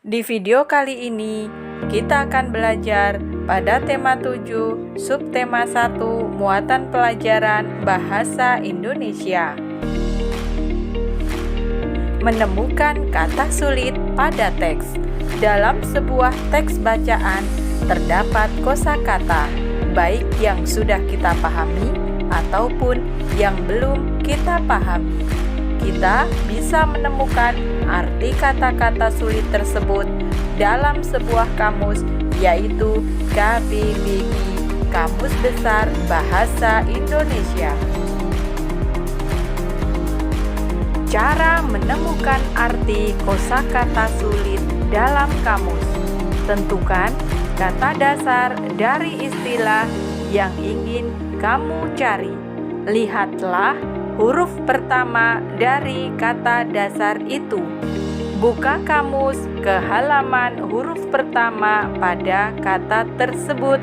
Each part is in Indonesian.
Di video kali ini, kita akan belajar pada tema 7, subtema 1, muatan pelajaran Bahasa Indonesia. Menemukan kata sulit pada teks. Dalam sebuah teks bacaan, terdapat kosakata, baik yang sudah kita pahami ataupun yang belum kita pahami. Kita bisa menemukan arti kata-kata sulit tersebut dalam sebuah kamus, yaitu KBBI, Kamus Besar Bahasa Indonesia. Cara menemukan arti kosakata sulit dalam kamus. Tentukan kata dasar dari istilah yang ingin kamu cari. Lihatlah huruf pertama dari kata dasar itu. Buka kamus ke halaman huruf pertama pada kata tersebut.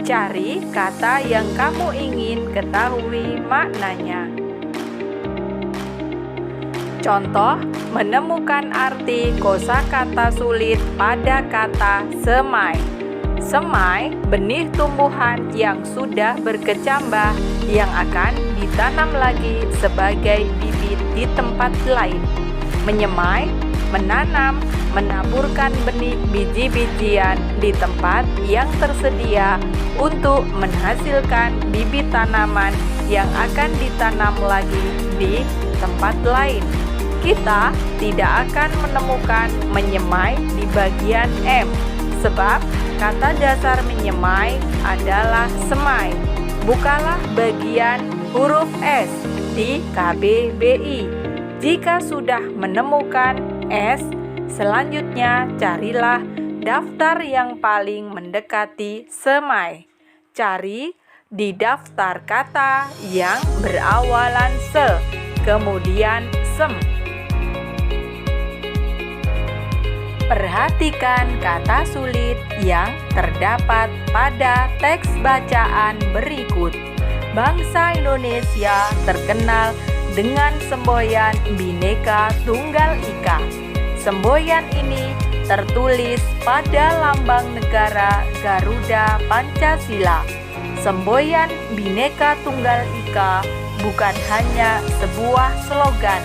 Cari kata yang kamu ingin ketahui maknanya. Contoh, menemukan arti kosakata sulit pada kata semai. Semai, benih tumbuhan yang sudah berkecambah yang akan ditanam lagi sebagai bibit di tempat lain. Menyemai, menanam, menaburkan benih biji-bijian di tempat yang tersedia untuk menghasilkan bibit tanaman yang akan ditanam lagi di tempat lain. Kita tidak akan menemukan menyemai di bagian M, sebab kata dasar menyemai adalah semai. Bukalah bagian huruf S di KBBI. Jika sudah menemukan S, selanjutnya carilah daftar yang paling mendekati semai. Cari di daftar kata yang berawalan se, kemudian sem. Perhatikan kata sulit yang terdapat pada teks bacaan berikut. Bangsa Indonesia terkenal dengan semboyan Bhinneka Tunggal Ika. Semboyan ini tertulis pada lambang negara Garuda Pancasila. Semboyan Bhinneka Tunggal Ika bukan hanya sebuah slogan.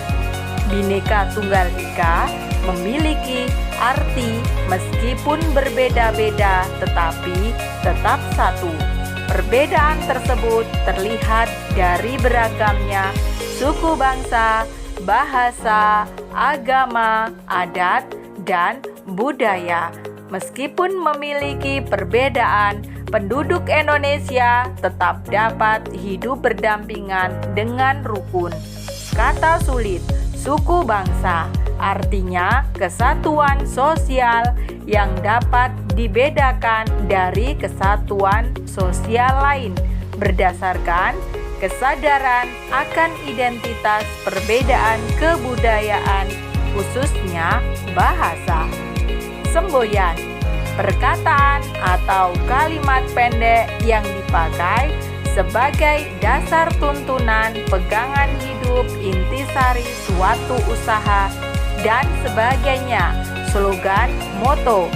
Bhinneka Tunggal Ika memiliki arti meskipun berbeda-beda tetapi tetap satu. Perbedaan tersebut terlihat dari beragamnya suku bangsa, bahasa, agama, adat, dan budaya. Meskipun memiliki perbedaan, penduduk Indonesia tetap dapat hidup berdampingan dengan rukun. Kata sulit, suku bangsa, artinya kesatuan sosial yang dapat dibedakan dari kesatuan sosial lain berdasarkan kesadaran akan identitas perbedaan kebudayaan, khususnya bahasa. Semboyan, perkataan atau kalimat pendek yang dipakai sebagai dasar tuntunan pegangan hidup, intisari suatu usaha, dan sebagainya. Slogan, moto.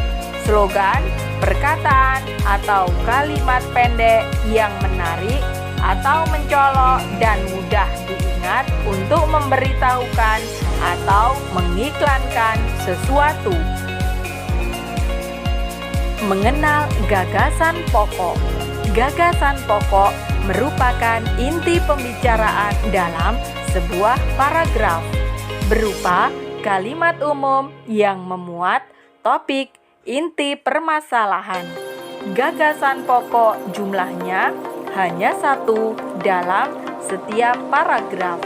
Slogan, perkataan atau kalimat pendek yang menarik atau mencolok dan mudah diingat untuk memberitahukan atau mengiklankan sesuatu. Mengenal gagasan pokok. Gagasan pokok merupakan inti pembicaraan dalam sebuah paragraf, berupa kalimat umum yang memuat topik inti permasalahan. Gagasan pokok jumlahnya hanya satu dalam setiap paragraf.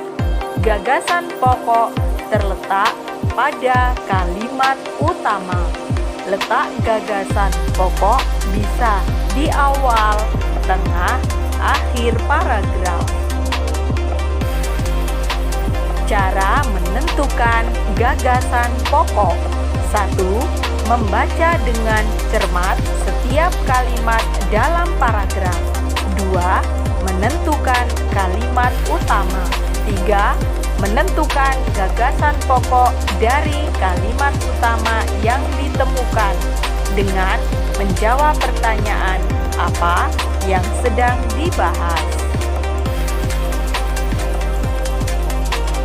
Gagasan pokok terletak pada kalimat utama. Letak gagasan pokok bisa di awal, tengah, akhir paragraf. Cara menentukan gagasan pokok. 1. Membaca dengan cermat setiap kalimat dalam paragraf. 2. Menentukan kalimat utama. 3. menentukan gagasan pokok dari kalimat utama yang ditulis. dengan menjawab pertanyaan apa yang sedang dibahas.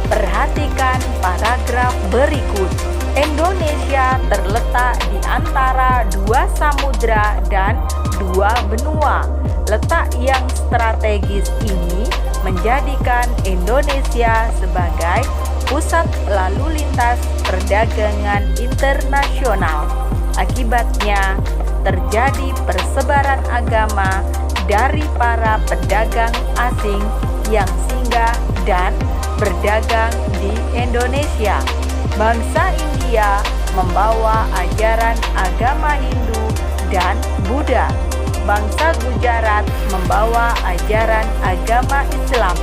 Perhatikan paragraf berikut. Indonesia terletak di antara dua samudra dan dua benua. Letak yang strategis ini menjadikan Indonesia sebagai pusat lalu lintas perdagangan internasional. Akibatnya, terjadi persebaran agama dari para pedagang asing yang singgah dan berdagang di Indonesia. Bangsa India membawa ajaran agama Hindu dan Buddha. Bangsa Gujarat membawa ajaran agama Islam.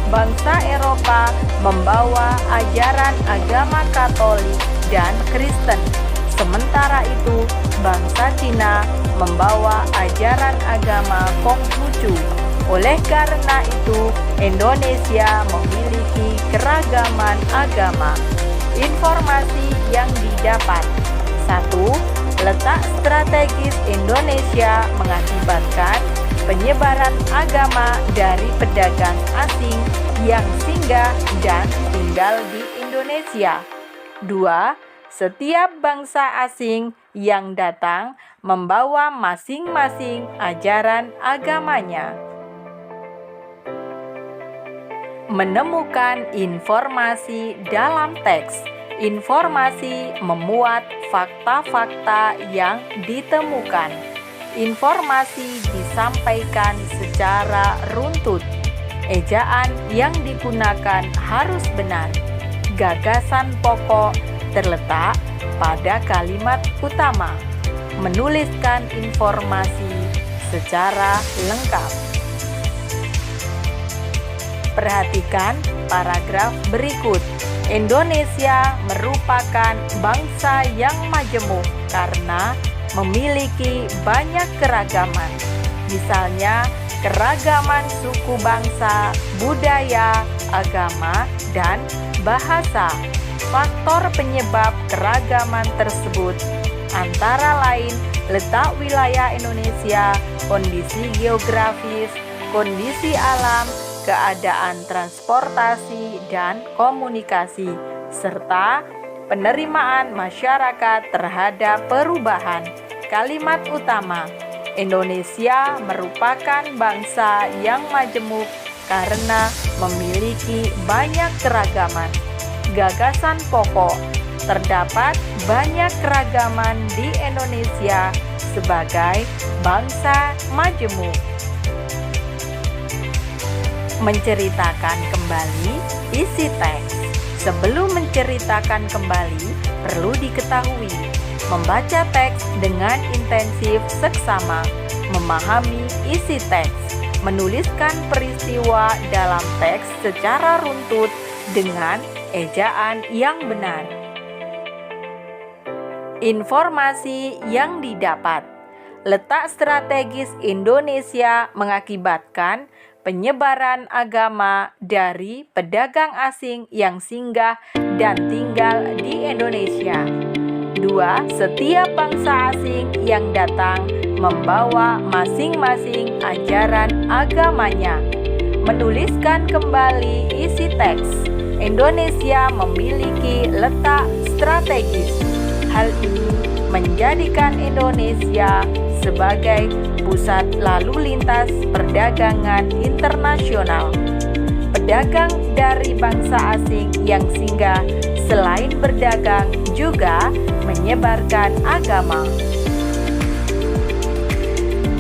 Bangsa Eropa membawa ajaran agama Katolik dan Kristen. Sementara itu, bangsa Cina membawa ajaran agama Konghucu. Oleh karena itu, Indonesia memiliki keragaman agama. Informasi yang didapat. 1. Letak strategis Indonesia mengakibatkan penyebaran agama dari pedagang asing yang singgah dan tinggal di Indonesia. 2. Setiap bangsa asing yang datang membawa masing-masing ajaran agamanya. Menemukan informasi dalam teks. Informasi memuat fakta-fakta yang ditemukan. Informasi disampaikan secara runtut. Ejaan yang digunakan harus benar. Gagasan pokok terletak pada kalimat utama. Menuliskan informasi secara lengkap. Perhatikan paragraf berikut. Indonesia merupakan bangsa yang majemuk karena memiliki banyak keragaman. Misalnya, keragaman suku bangsa, budaya, agama, dan bahasa. Faktor penyebab keragaman tersebut antara lain letak wilayah Indonesia, kondisi geografis, kondisi alam, keadaan transportasi dan komunikasi, serta penerimaan masyarakat terhadap perubahan. Kalimat utama, Indonesia merupakan bangsa yang majemuk karena memiliki banyak keragaman. Gagasan pokok, terdapat banyak keragaman di Indonesia sebagai bangsa majemuk. Menceritakan kembali isi teks. Sebelum menceritakan kembali, perlu diketahui, membaca teks dengan intensif seksama, memahami isi teks, menuliskan peristiwa dalam teks secara runtut dengan ejaan yang benar. Informasi yang didapat. Letak strategis Indonesia mengakibatkan penyebaran agama dari pedagang asing yang singgah dan tinggal di Indonesia. 2. Setiap bangsa asing yang datang membawa masing-masing ajaran agamanya. Menuliskan kembali isi teks. Indonesia memiliki letak strategis. Hal ini menjadikan Indonesia sebagai pusat lalu lintas perdagangan internasional. Pedagang dari bangsa asing yang singgah selain berdagang juga menyebarkan agama.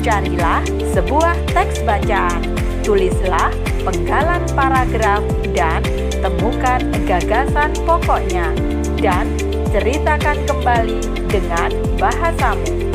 Carilah sebuah teks bacaan, tulislah penggalan paragraf dan temukan gagasan pokoknya, dan ceritakan kembali dengan bahasamu.